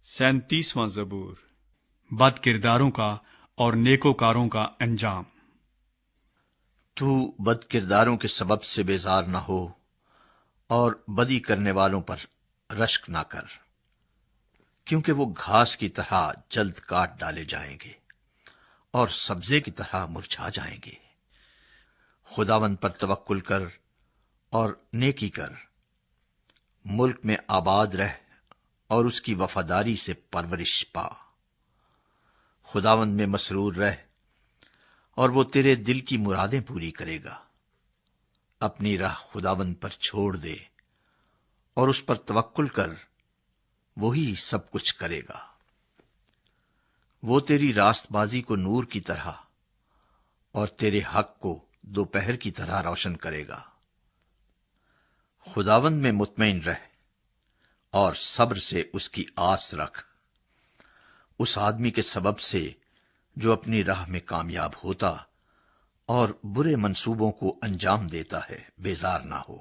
37واں زبور، بد کرداروں کا اور نیکوکاروں کا انجام۔ تو بد کرداروں کے سبب سے بیزار نہ ہو اور بدی کرنے والوں پر رشک نہ کر، کیونکہ وہ گھاس کی طرح جلد کاٹ ڈالے جائیں گے اور سبزے کی طرح مرجھا جائیں گے۔ خداوند پر توکل کر اور نیکی کر، ملک میں آباد رہ اور اس کی وفاداری سے پرورش پا۔ خداوند میں مسرور رہ اور وہ تیرے دل کی مرادیں پوری کرے گا۔ اپنی راہ خداوند پر چھوڑ دے اور اس پر توکل کر، وہی سب کچھ کرے گا۔ وہ تیری راست بازی کو نور کی طرح اور تیرے حق کو دوپہر کی طرح روشن کرے گا۔ خداوند میں مطمئن رہ اور صبر سے اس کی آس رکھ۔ اس آدمی کے سبب سے جو اپنی راہ میں کامیاب ہوتا اور برے منصوبوں کو انجام دیتا ہے، بیزار نہ ہو۔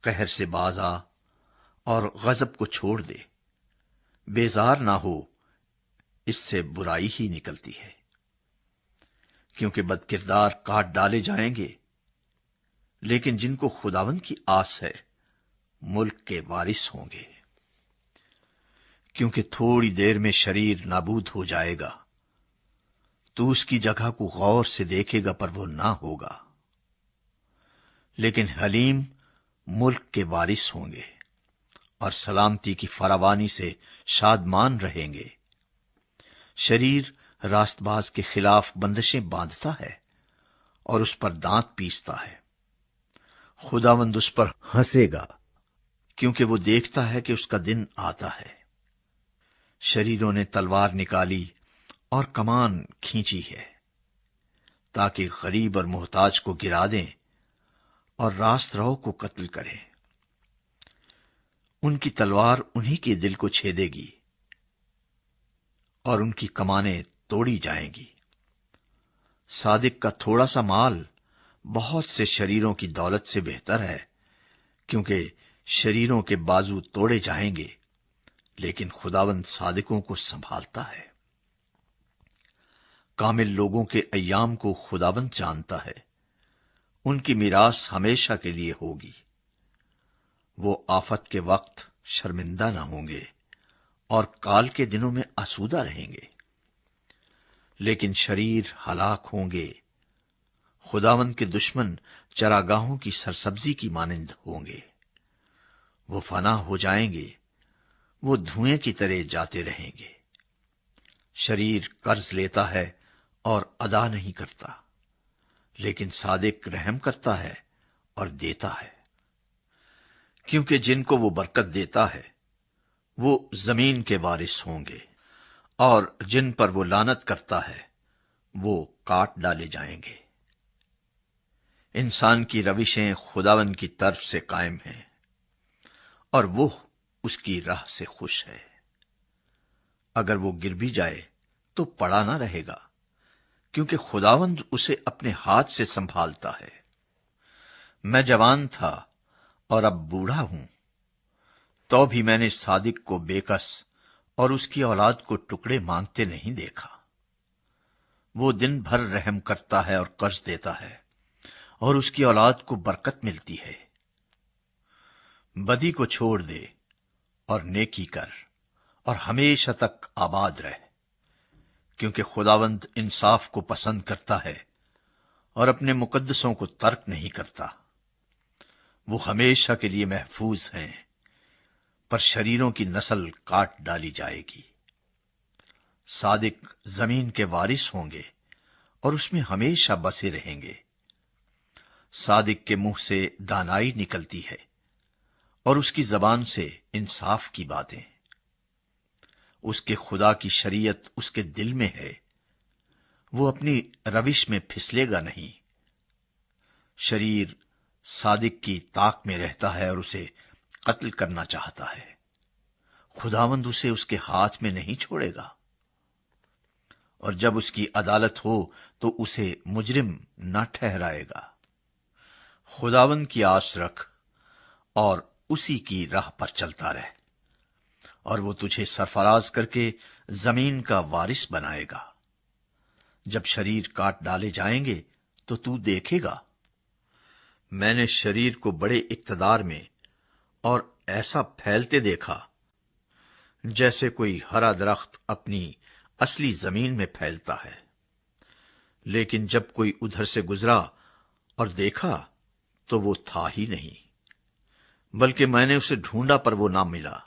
قہر سے باز آ اور غضب کو چھوڑ دے، بیزار نہ ہو، اس سے برائی ہی نکلتی ہے۔ کیونکہ بد کردار کاٹ ڈالے جائیں گے، لیکن جن کو خداوند کی آس ہے ملک کے وارث ہوں گے۔ کیونکہ تھوڑی دیر میں شریر نابود ہو جائے گا، تو اس کی جگہ کو غور سے دیکھے گا پر وہ نہ ہوگا۔ لیکن حلیم ملک کے وارث ہوں گے اور سلامتی کی فراوانی سے شادمان رہیں گے۔ شریر راست باز کے خلاف بندشیں باندھتا ہے اور اس پر دانت پیستا ہے۔ خداوند اس پر ہنسے گا، کیونکہ وہ دیکھتا ہے کہ اس کا دن آتا ہے۔ شریروں نے تلوار نکالی اور کمان کھینچی ہے، تاکہ غریب اور محتاج کو گرا دیں اور راست رو کو قتل کریں۔ ان کی تلوار انہی کے دل کو چھیدے گی اور ان کی کمانیں توڑی جائیں گی۔ صادق کا تھوڑا سا مال بہت سے شریروں کی دولت سے بہتر ہے، کیونکہ شریروں کے بازو توڑے جائیں گے، لیکن خداوند صادقوں کو سنبھالتا ہے۔ کامل لوگوں کے ایام کو خداوند جانتا ہے، ان کی میراث ہمیشہ کے لیے ہوگی۔ وہ آفت کے وقت شرمندہ نہ ہوں گے اور کال کے دنوں میں آسودہ رہیں گے، لیکن شریر ہلاک ہوں گے۔ خداوند کے دشمن چراگاہوں کی سرسبزی کی مانند ہوں گے، وہ فنا ہو جائیں گے، وہ دھوئیں کی طرح جاتے رہیں گے۔ شریر قرض لیتا ہے اور ادا نہیں کرتا، لیکن صادق رحم کرتا ہے اور دیتا ہے۔ کیونکہ جن کو وہ برکت دیتا ہے وہ زمین کے وارث ہوں گے، اور جن پر وہ لعنت کرتا ہے وہ کاٹ ڈالے جائیں گے۔ انسان کی روشیں خداوند کی طرف سے قائم ہیں، اور وہ اس کی راہ سے خوش ہے۔ اگر وہ گر بھی جائے تو پڑا نہ رہے گا، کیونکہ خداوند اسے اپنے ہاتھ سے سنبھالتا ہے۔ میں جوان تھا اور اب بوڑھا ہوں، تو بھی میں نے صادق کو بے کس اور اس کی اولاد کو ٹکڑے مانگتے نہیں دیکھا۔ وہ دن بھر رحم کرتا ہے اور قرض دیتا ہے، اور اس کی اولاد کو برکت ملتی ہے۔ بدی کو چھوڑ دے اور نیکی کر، اور ہمیشہ تک آباد رہ، کیونکہ خداوند انصاف کو پسند کرتا ہے اور اپنے مقدسوں کو ترک نہیں کرتا۔ وہ ہمیشہ کے لیے محفوظ ہیں، پر شریروں کی نسل کاٹ ڈالی جائے گی۔ صادق زمین کے وارث ہوں گے اور اس میں ہمیشہ بسے رہیں گے۔ صادق کے منہ سے دانائی نکلتی ہے اور اس کی زبان سے انصاف کی باتیں۔ اس کے خدا کی شریعت اس کے دل میں ہے، وہ اپنی روش میں پھسلے گا نہیں۔ شریر صادق کی طاق میں رہتا ہے اور اسے قتل کرنا چاہتا ہے، خداوند اسے اس کے ہاتھ میں نہیں چھوڑے گا۔ اور جب اس کی عدالت ہو تو اسے مجرم نہ ٹھہرائے گا۔ خداوند کی آس رکھ اور اسی کی راہ پر چلتا رہ، اور وہ تجھے سرفراز کر کے زمین کا وارث بنائے گا۔ جب شریر کاٹ ڈالے جائیں گے تو دیکھے گا، میں نے شریر کو بڑے اقتدار میں اور ایسا پھیلتے دیکھا جیسے کوئی ہرا درخت اپنی اصلی زمین میں پھیلتا ہے۔ لیکن جب کوئی ادھر سے گزرا اور دیکھا تو وہ تھا ہی نہیں، بلکہ میں نے اسے ڈھونڈا پر وہ نہ ملا۔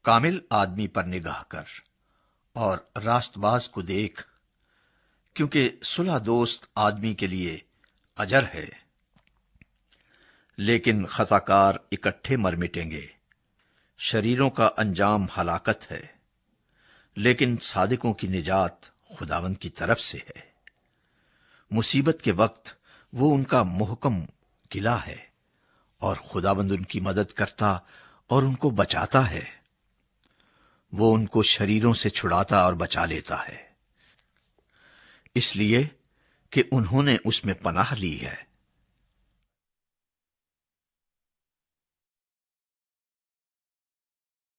کامل آدمی پر نگاہ کر اور راست باز کو دیکھ، کیونکہ صلح دوست آدمی کے لیے اجر ہے۔ لیکن خطاکار اکٹھے مر مٹیں گے، شریروں کا انجام ہلاکت ہے، لیکن صادقوں کی نجات خداوند کی طرف سے ہے۔ مصیبت کے وقت وہ ان کا محکم قلعہ ہے، اور خداوند ان کی مدد کرتا اور ان کو بچاتا ہے۔ وہ ان کو شریروں سے چھڑاتا اور بچا لیتا ہے، اس لیے کہ انہوں نے اس میں پناہ لی ہے۔